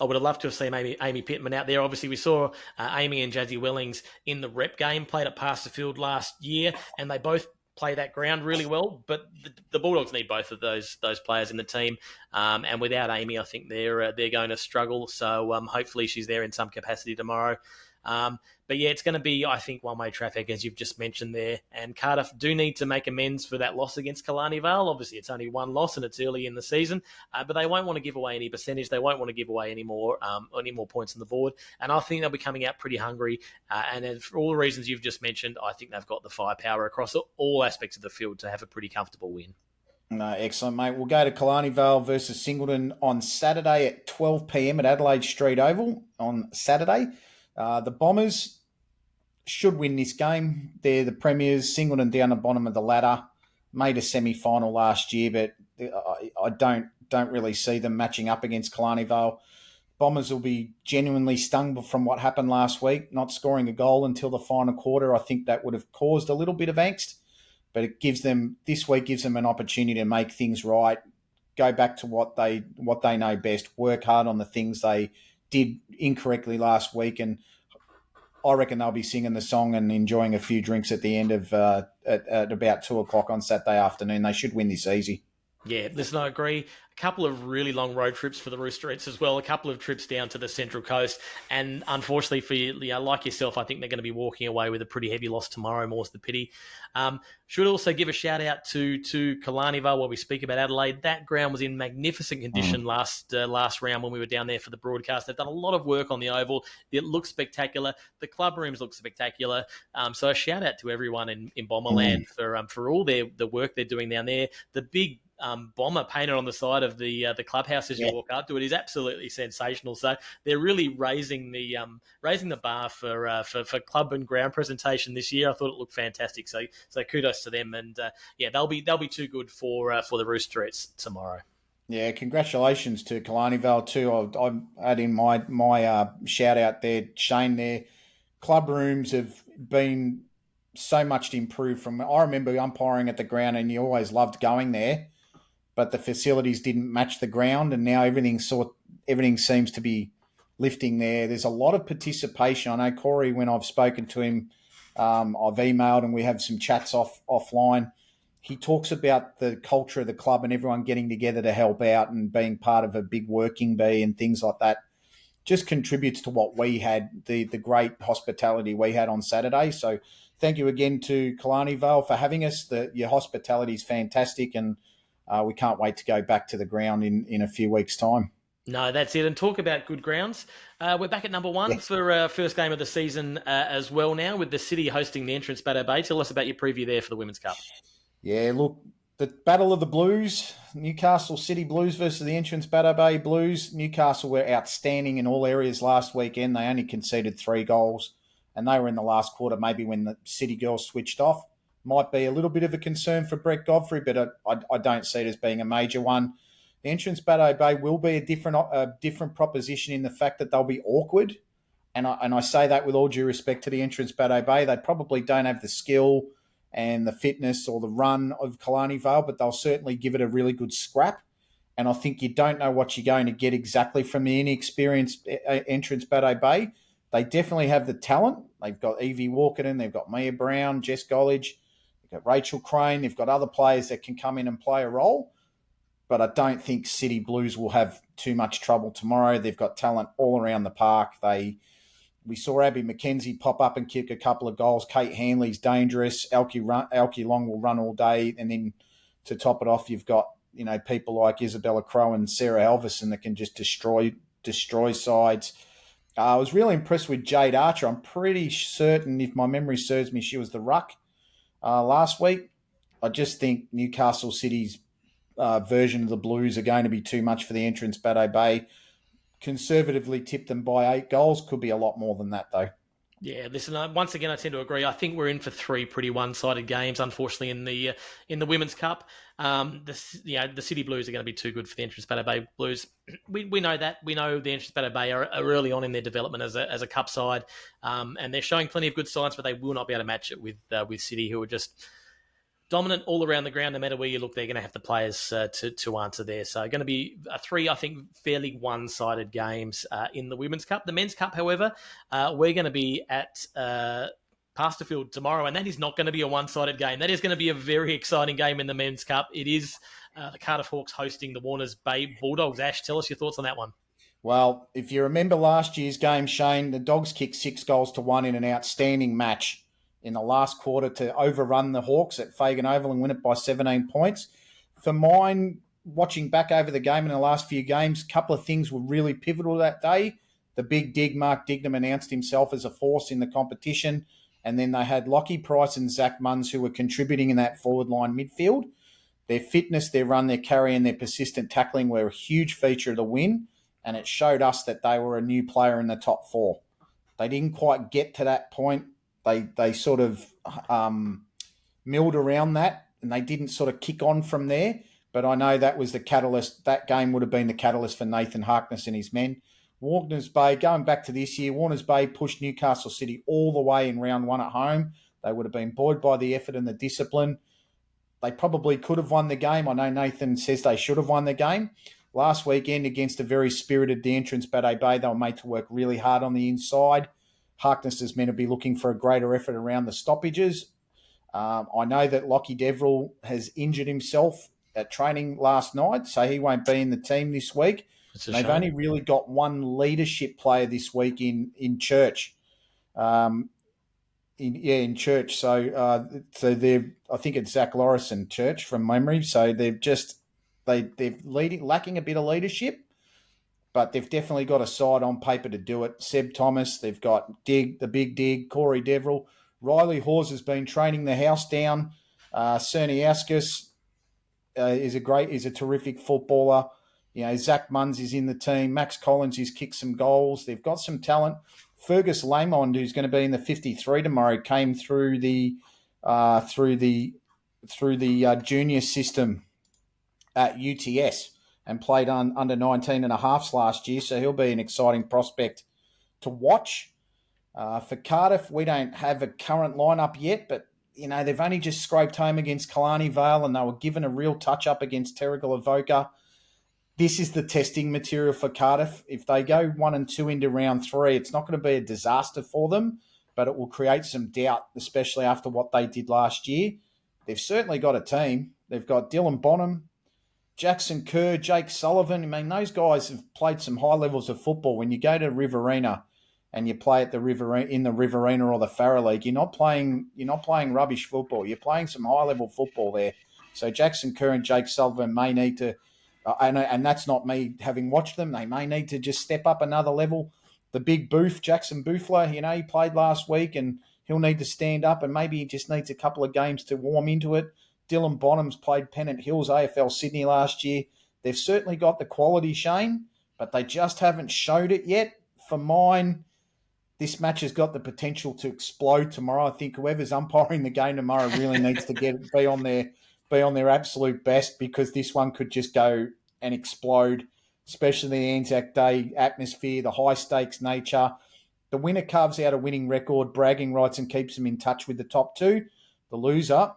I would have loved to have seen Amy Pittman out there. Obviously, we saw Amy and Jazzy Wellings in the rep game, played at Pasterfield last year, and they both play that ground really well, but the Bulldogs need both of those players in the team, and without Amy, I think they're going to struggle. So hopefully she's there in some capacity tomorrow. But yeah, it's going to be, I think, one-way traffic, as you've just mentioned there. And Cardiff do need to make amends for that loss against Killarney Vale. Obviously, it's only one loss and it's early in the season, but they won't want to give away any percentage. They won't want to give away any more points on the board. And I think they'll be coming out pretty hungry. And for all the reasons you've just mentioned, I think they've got the firepower across all aspects of the field to have a pretty comfortable win. No, excellent, mate. We'll go to Killarney Vale versus Singleton on Saturday at 12 p.m. at Adelaide Street Oval on Saturday. The Bombers should win this game. They're the premiers. Singleton down the bottom of the ladder. Made a semi-final last year, but I don't really see them matching up against Killarney Vale. Bombers will be genuinely stung from what happened last week, not scoring a goal until the final quarter. I think that would have caused a little bit of angst, but this week gives them an opportunity to make things right, go back to what they know best, work hard on the things they did incorrectly last week, and I reckon they'll be singing the song and enjoying a few drinks at the end of at about 2 o'clock on Saturday afternoon. They should win this easy. Yeah, listen, I agree. A couple of really long road trips for the Roosterettes as well. A couple of trips down to the Central Coast, and unfortunately for you, like yourself, I think they're going to be walking away with a pretty heavy loss tomorrow. More's the pity. Should also give a shout out to Killarney Vale while we speak about Adelaide. That ground was in magnificent condition last round when we were down there for the broadcast. They've done a lot of work on the oval. It looks spectacular. The club rooms look spectacular. So a shout out to everyone in Bomberland for all the work they're doing down there. The big bomber painted on the side of the clubhouse as you walk up to it is absolutely sensational. So they're really raising the bar for club and ground presentation this year. I thought it looked fantastic. So kudos to them, and they'll be too good for the Roosterettes tomorrow. Yeah, congratulations to Killarney Vale too. I'm adding my shout out there, Shane. Their club rooms have been so much improved from. I remember umpiring at the ground, and you always loved going there, but the facilities didn't match the ground, and now everything seems to be lifting there. There's a lot of participation. I know Corey, when I've spoken to him, I've emailed and we have some chats offline. He talks about the culture of the club and everyone getting together to help out and being part of a big working bee and things like that. Just contributes to what we had, the great hospitality we had on Saturday. So thank you again to Killarney Vale for having us. Your hospitality is fantastic, and we can't wait to go back to the ground in a few weeks' time. No, that's it. And talk about good grounds. We're back at number one for our first game of the season as well now, with the City hosting the Entrance Battle Bay. Tell us about your preview there for the Women's Cup. Yeah, look, the Battle of the Blues, Newcastle City Blues versus the Entrance Battle Bay Blues. Newcastle were outstanding in all areas last weekend. They only conceded 3 goals, and they were in the last quarter, maybe when the City girls switched off. Might be a little bit of a concern for Brett Godfrey, but I don't see it as being a major one. The Entrance Battle Bay will be a different proposition in the fact that they'll be awkward, and I say that with all due respect to the Entrance Battle Bay. They probably don't have the skill and the fitness or the run of Killarney Vale, but they'll certainly give it a really good scrap. And I think you don't know what you're going to get exactly from the inexperienced Entrance Battle Bay. They definitely have the talent. They've got Evie Walkerton, they've got Mia Brown, Jess Gollidge, they've got Rachel Crane, they've got other players that can come in and play a role. But I don't think City Blues will have too much trouble tomorrow. They've got talent all around the park. We saw Abby McKenzie pop up and kick a couple of goals. Kate Hanley's dangerous. Elkie Long will run all day. And then to top it off, you've got people like Isabella Crowe and Sarah Elvison that can just destroy sides. I was really impressed with Jade Archer. I'm pretty certain, if my memory serves me, she was the ruck last week. I just think Newcastle City's version of the Blues are going to be too much for the Entrance Battle Bay. Conservatively tipped them by 8 goals. Could be a lot more than that, though. Yeah, listen. Once again, I tend to agree. I think we're in for 3 pretty one-sided games. Unfortunately, in the Women's Cup, the City Blues are going to be too good for the Entrance Battle Bay Blues. We know that. We know the Entrance Battle Bay are early on in their development as a cup side, and they're showing plenty of good signs, but they will not be able to match it with City, who are just dominant all around the ground. No matter where you look, they're going to have the players to answer there. So going to be 3, I think, fairly one-sided games in the Women's Cup. The Men's Cup, however, we're going to be at Pasterfield tomorrow, and that is not going to be a one-sided game. That is going to be a very exciting game in the Men's Cup. It is the Cardiff Hawks hosting the Warners Bay Bulldogs. Ash, tell us your thoughts on that one. Well, if you remember last year's game, Shane, the Dogs kicked 6-1 in an outstanding match in the last quarter to overrun the Hawks at Fagan Oval and win it by 17 points. For mine, watching back over the game in the last few games, a couple of things were really pivotal that day. The big dig, Mark Dignam announced himself as a force in the competition, and then they had Lockie Price and Zach Munns who were contributing in that forward line midfield. Their fitness, their run, their carry, and their persistent tackling were a huge feature of the win, and it showed us that they were a new player in the top 4. They didn't quite get to that point. They sort of milled around that, and they didn't sort of kick on from there. But I know that was the catalyst. That game would have been the catalyst for Nathan Harkness and his men. Warners Bay, going back to this year, Warners Bay pushed Newcastle City all the way in round 1 at home. They would have been buoyed by the effort and the discipline. They probably could have won the game. I know Nathan says they should have won the game. Last weekend against a very spirited the Entrance Battle Bay, they were made to work really hard on the inside. Harkness is meant to be looking for a greater effort around the stoppages. I know that Lockie Deverill has injured himself at training last night, so he won't be in the team this week. It's a And they've shame. only really got one leadership player this week in Church. In Church. So they're, I think it's Zach Lorison Church from memory. So they're lacking a bit of leadership, but they've definitely got a side on paper to do it. Seb Thomas, they've got Dig, the big Dig, Corey Deverill. Riley Hawes has been training the house down. Cerny Askus is a terrific footballer. Zach Munns is in the team. Max Collins has kicked some goals. They've got some talent. Fergus Lamond, who's going to be in the 53 tomorrow, came through the junior system at UTS and played under 19 and a halves last year. So he'll be an exciting prospect to watch. For Cardiff, we don't have a current lineup yet, but they've only just scraped home against Killarney Vale, and they were given a real touch-up against Terrigal Avoca. This is the testing material for Cardiff. If they go 1-2 into round 3, it's not going to be a disaster for them, but it will create some doubt, especially after what they did last year. They've certainly got a team. They've got Dylan Bonham, Jackson Kerr, Jake Sullivan. I mean, those guys have played some high levels of football. When you go to Riverina and you play at in the Riverina or the Farah League, you're not playing rubbish football. You're playing some high level football there. So Jackson Kerr and Jake Sullivan may need to, and that's not me having watched them, they may need to just step up another level. The big Booth, Jackson Boofler, he played last week and he'll need to stand up, and maybe he just needs a couple of games to warm into it. Dylan Bonham's played Pennant Hills AFL Sydney last year. They've certainly got the quality, Shane, but they just haven't showed it yet. For mine, this match has got the potential to explode tomorrow. I think whoever's umpiring the game tomorrow really needs to be on their absolute best, because this one could just go and explode, especially the Anzac Day atmosphere, the high stakes nature. The winner carves out a winning record, bragging rights, and keeps them in touch with the top two. The loser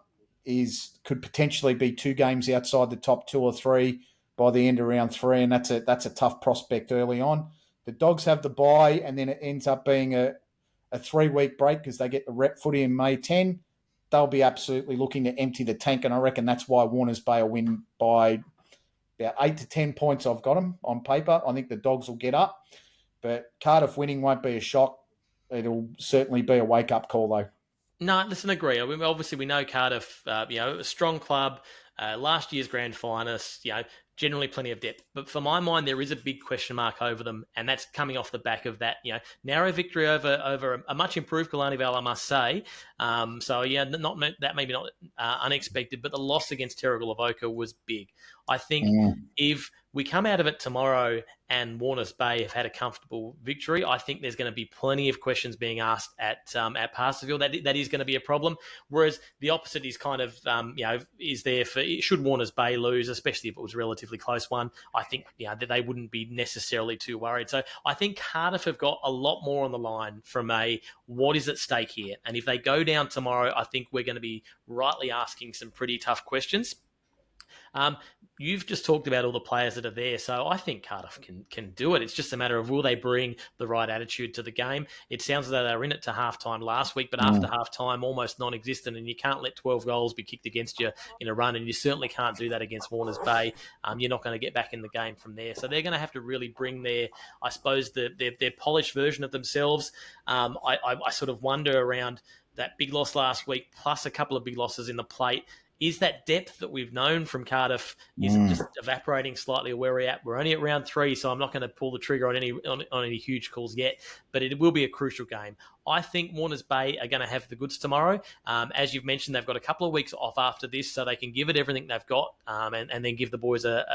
could potentially be 2 games outside the top 2 or 3 by the end of round 3, and that's a tough prospect early on. The Dogs have the bye, and then it ends up being a 3-week break because they get the rep footy in May 10. They'll be absolutely looking to empty the tank, and I reckon that's why Warners Bay will win by about 8 to 10 points. I've got them on paper. I think the Dogs will get up, but Cardiff winning won't be a shock. It'll certainly be a wake-up call, though. No, listen, agree. I mean, obviously, we know Cardiff, a strong club, last year's grand finalists, generally plenty of depth. But for my mind, there is a big question mark over them, and that's coming off the back of that, narrow victory over a much improved Killarney Vale, I must say. That maybe not unexpected, but the loss against Terrigal Avoca was big. I think if we come out of it tomorrow and Warners Bay have had a comfortable victory, I think there's going to be plenty of questions being asked at Pasterfield. That is going to be a problem. Whereas the opposite is kind of, is there for, should Warners Bay lose, especially if it was a relatively close one, I think, that they wouldn't be necessarily too worried. So I think Cardiff have got a lot more on the line from what is at stake here. And if they go down tomorrow, I think we're going to be rightly asking some pretty tough questions. You've just talked about all the players that are there, so I think Cardiff can do it. It's just a matter of will they bring the right attitude to the game. It sounds as though they were in it to halftime last week, but after halftime, almost non-existent, and you can't let 12 goals be kicked against you in a run, and you certainly can't do that against Warners Bay. You're not going to get back in the game from there. So they're going to have to really bring their polished version of themselves. I sort of wonder around that big loss last week, plus a couple of big losses in the plate. Is that depth that we've known from Cardiff, is it just evaporating slightly where we're at? We're only at round 3, so I'm not going to pull the trigger on any huge calls yet, but it will be a crucial game. I think Warners Bay are going to have the goods tomorrow. As you've mentioned, they've got a couple of weeks off after this, so they can give it everything they've got, and then give the boys a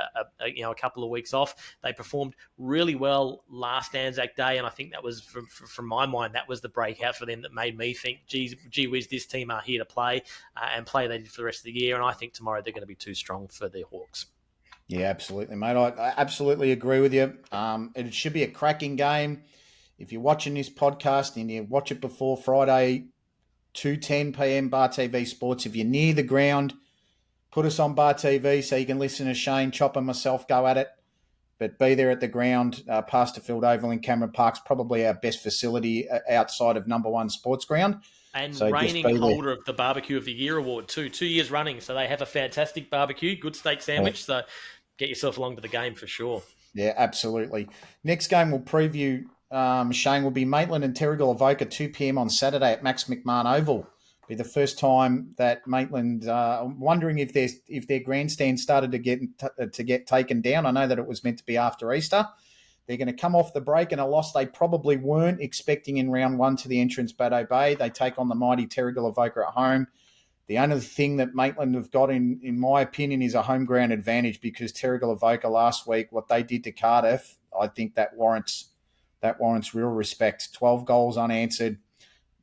couple of weeks off. They performed really well last Anzac Day, and I think that was, from my mind, that was the breakout for them that made me think, gee whiz, this team are here to play, and play they did for the rest of the year. And I think tomorrow they're going to be too strong for the Hawks. Yeah, absolutely, mate. I absolutely agree with you. It should be a cracking game. If you're watching this podcast and you watch it before Friday, 2:10 p.m. Bar TV Sports, if you're near the ground, put us on Bar TV so you can listen to Shane, Chop, and myself go at it. But be there at the ground. Pasterfield Oval in Cameron Park's probably our best facility outside of number 1 sports ground. And So just reigning be there. holder of the Barbecue of the Year award too, 2 years running. So they have a fantastic barbecue, good steak sandwich. So get yourself along to the game for sure. Yeah, absolutely. Next game we'll preview, Shane, will be Maitland and Terrigal Avoca, 2 p.m. on Saturday at Max McMahon Oval. Be the first time that Maitland. I'm wondering if their grandstand started to get taken down. I know that it was meant to be after Easter. They're going to come off the break in a loss they probably weren't expecting in round one to the entrance Baddo Bay. They take on the mighty Terrigal Avoca at home. The only thing that Maitland have got, in my opinion, is a home ground advantage because Terrigal Avoca last week, what they did to Cardiff, I think that warrants real respect. 12 goals unanswered.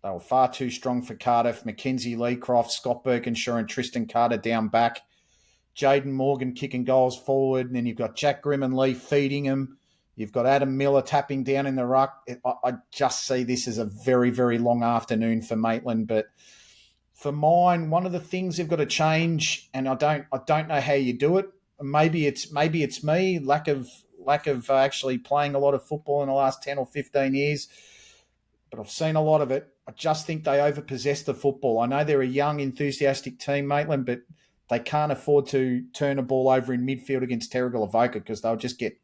They were far too strong for Cardiff. Mackenzie Leecroft, Scott Birkinshaw and Tristan Carter down back. Jaden Morgan kicking goals forward. And then you've got Jack Grimm and Lee feeding them. You've got Adam Miller tapping down in the ruck. I just see this as a very, very long afternoon for Maitland. But for mine, one of the things they've got to change, and I don't know how you do it. Maybe it's me, lack of actually playing a lot of football in the last 10 or 15 years. But I've seen a lot of it. I just think they overpossess the football. I know they're a young, enthusiastic team, Maitland, but they can't afford to turn a ball over in midfield against Terrigal Avoca because they'll just get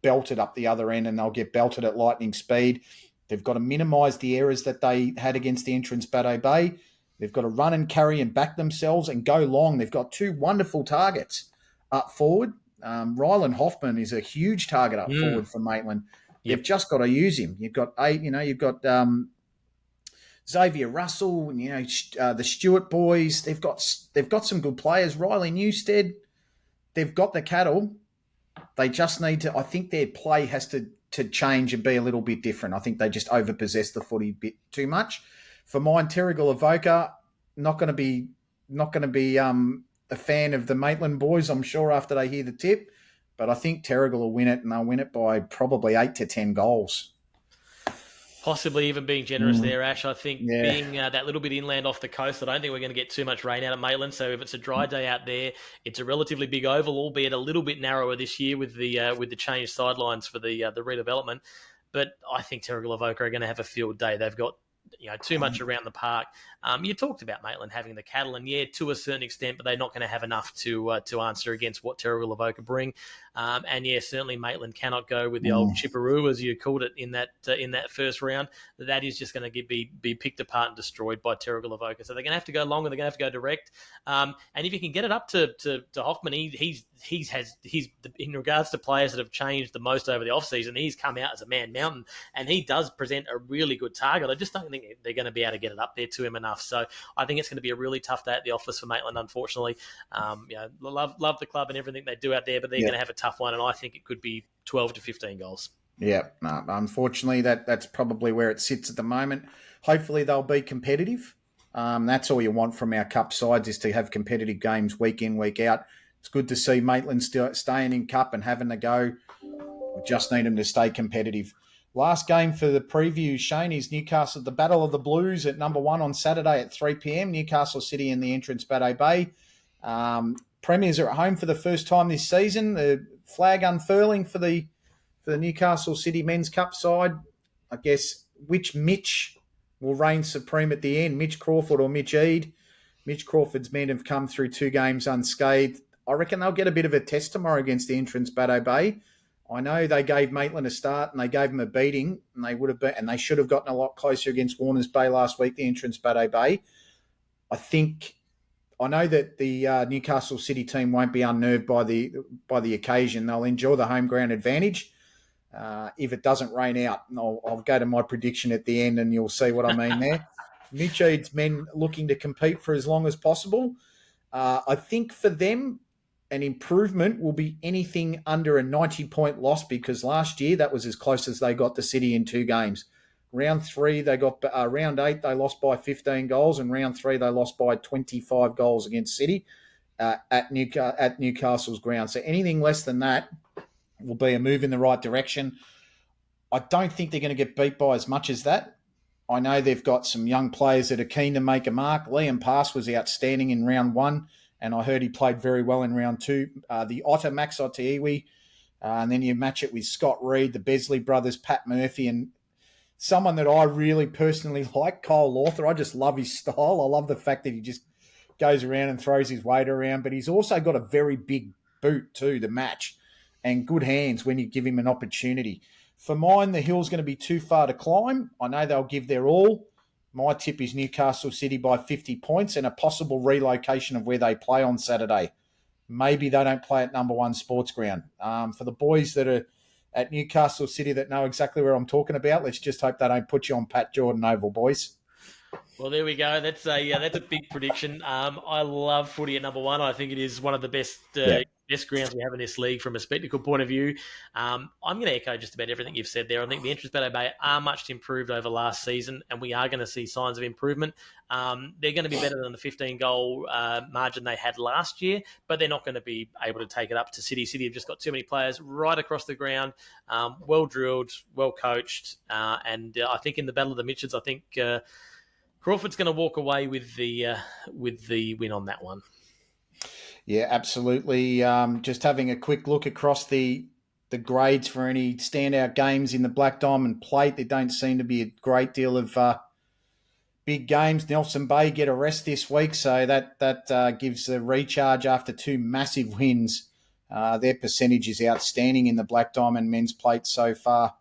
belted up the other end and they'll get belted at lightning speed. They've got to minimise the errors that they had against the entrance Baddo Bay. They've got to run and carry and back themselves and go long. They've got two wonderful targets up forward. Rylan Hoffman is a huge target up forward for Maitland. Yep. They've just got to use him. You've got Xavier Russell, and the Stewart boys. They've got some good players. Riley Newstead. They've got the cattle. They just need to. I think their play has to change and be a little bit different. I think they just overpossess the footy a bit too much. For mine, Terrigal Avoca, not going to be a fan of the Maitland boys, I'm sure, after they hear the tip. But I think Terrigal will win it, and they'll win it by probably 8 to 10 goals. Possibly even being generous there, Ash. I think being that little bit inland off the coast, I don't think we're going to get too much rain out of Maitland. So if it's a dry day out there, it's a relatively big oval, albeit a little bit narrower this year with the changed sidelines for the redevelopment. But I think Terrigal Avoca are going to have a field day. They've got too much around the park. You talked about Maitland having the cattle, and to a certain extent, but they're not going to have enough to answer against what Terrigal Avoca bring. Certainly Maitland cannot go with the old chipperoo, as you called it in that first round. That is just going to be picked apart and destroyed by Terrigal Avoca. So they're going to have to go long, and they're going to have to go direct. And if you can get it up to Hoffman, he's in regards to players that have changed the most over the offseason, he's come out as a man mountain, and he does present a really good target. I just don't think they're going to be able to get it up there to him enough. So I think it's going to be a really tough day at the office for Maitland, unfortunately. Love the club and everything they do out there, but they're going to have a tough one, and I think it could be 12 to 15 goals. Yeah, no, unfortunately, that's probably where it sits at the moment. Hopefully they'll be competitive. That's all you want from our cup sides, is to have competitive games week in, week out. It's good to see Maitland still staying in cup and having a go. We just need them to stay competitive. Last game for the preview, Shane, is Newcastle, the Battle of the Blues at number 1 on Saturday at 3 p.m. Newcastle City in the entrance Baddo Bay. Premiers are at home for the first time this season. The flag unfurling for the Newcastle City Men's Cup side. I guess which Mitch will reign supreme at the end, Mitch Crawford or Mitch Eade. Mitch Crawford's men have come through 2 games unscathed. I reckon they'll get a bit of a test tomorrow against the entrance Baddo Bay. I know they gave Maitland a start and they gave them a beating, and they should have gotten a lot closer against Warners Bay last week, the entrance Baddo Bay. I know that the Newcastle City team won't be unnerved by the occasion. They'll enjoy the home ground advantage. If it doesn't rain out, I'll go to my prediction at the end, and you'll see what I mean there. Mitch Eade's men looking to compete for as long as possible. I think for them, an improvement will be anything under a 90-point loss, because last year that was as close as they got to City in 2 games. Round 3, they got round 8, they lost by 15 goals, and round 3 they lost by 25 goals against City at Newcastle's ground. So anything less than that will be a move in the right direction. I don't think they're going to get beat by as much as that. I know they've got some young players that are keen to make a mark. Liam Pass was outstanding in round 1. And I heard he played very well in round 2. The Otter, Max Otiiwi, and then you match it with Scott Reed, the Besley brothers, Pat Murphy. And someone that I really personally like, Kyle Lawther. I just love his style. I love the fact that he just goes around and throws his weight around, but he's also got a very big boot too to match and good hands when you give him an opportunity. For mine, the hill's going to be too far to climb. I know they'll give their all. My tip is Newcastle City by 50 points and a possible relocation of where they play on Saturday. Maybe they don't play at number one sports ground. For the boys that are at Newcastle City that know exactly where I'm talking about, let's just hope they don't put you on Pat Jordan Oval, boys. Well, there we go. That's a big prediction. I love footy at number one. I think it is one of the best grounds we have in this league from a spectacle point of view. I'm going to echo just about everything you've said there. I think the Entrance Battle Bay are much improved over last season, and we are going to see signs of improvement. They're going to be better than the 15-goal margin they had last year, but they're not going to be able to take it up to City. City have just got too many players right across the ground, well drilled, well coached, and I think in the Battle of the Mitchells, I think Crawford's going to walk away with the win on that one. Yeah, absolutely. Just having a quick look across the grades for any standout games in the Black Diamond Plate, there don't seem to be a great deal of big games. Nelson Bay get a rest this week, so that gives a recharge after two massive wins. Their percentage is outstanding in the Black Diamond Men's Plate so far.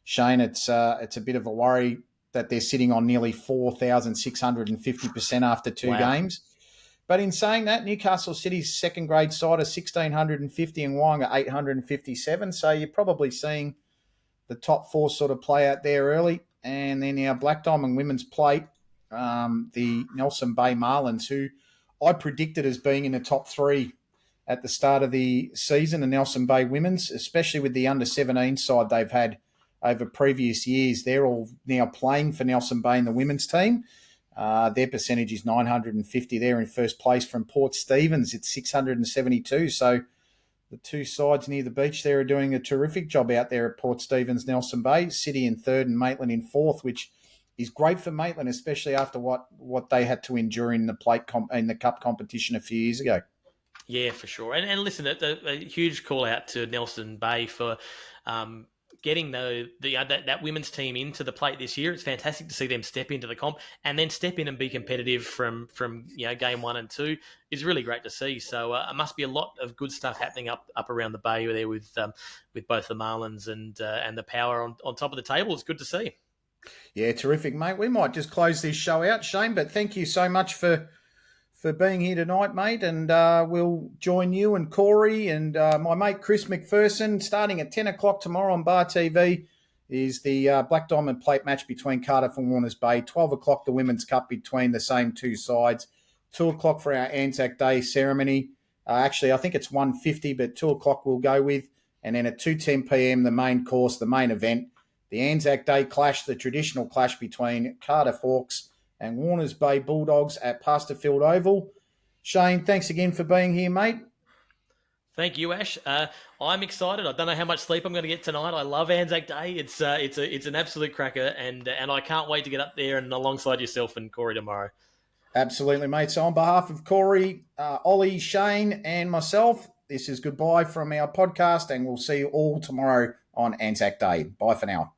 Shane, it's a bit of a worry that they're sitting on nearly 4,650% after two games. But in saying that, Newcastle City's second grade side is 1,650 and Wyong 857. So you're probably seeing the top four sort of play out there early. And then our Black Diamond Women's Plate, the Nelson Bay Marlins, who I predicted as being in the top three at the start of the season, the Nelson Bay Women's, especially with the under-17 side they've had over previous years. They're all now playing for Nelson Bay in the women's team. Their percentage is 950. They're in first place from Port Stephens. It's 672. So the two sides near the beach there are doing a terrific job out there at Port Stephens, Nelson Bay. City in third and Maitland in fourth, which is great for Maitland, especially after what they had to endure in the in the cup competition a few years ago. Yeah, for sure. And listen, a huge call out to Nelson Bay for getting that women's team into the plate this year. It's fantastic to see them step into the comp and then step in and be competitive from game 1 and 2. It's really great to see. So it must be a lot of good stuff happening up around the bay there with both the Marlins and the Power on top of the table. It's good to see. Yeah, terrific, mate. We might just close this show out, Shane, but thank you so much for being here tonight, mate, and we'll join you and Corey and my mate Chris McPherson starting at 10 o'clock tomorrow on Bar TV is the Black Diamond Plate match between Cardiff and Warners Bay. 12 o'clock, the Women's Cup between the same two sides. 2 o'clock for our ANZAC Day ceremony. Actually, I think it's 1:50, but 2 o'clock we'll go with. And then at 2:10 p.m, the main course, the main event, the ANZAC Day clash, the traditional clash between Cardiff Hawks and Warners Bay Bulldogs at Pasterfield Oval. Shane, thanks again for being here, mate. Thank you, Ash. I'm excited. I don't know how much sleep I'm going to get tonight. I love Anzac Day. It's an absolute cracker, and I can't wait to get up there and alongside yourself and Corey tomorrow. Absolutely, mate. So on behalf of Corey, Ollie, Shane, and myself, this is goodbye from our podcast, and we'll see you all tomorrow on Anzac Day. Bye for now.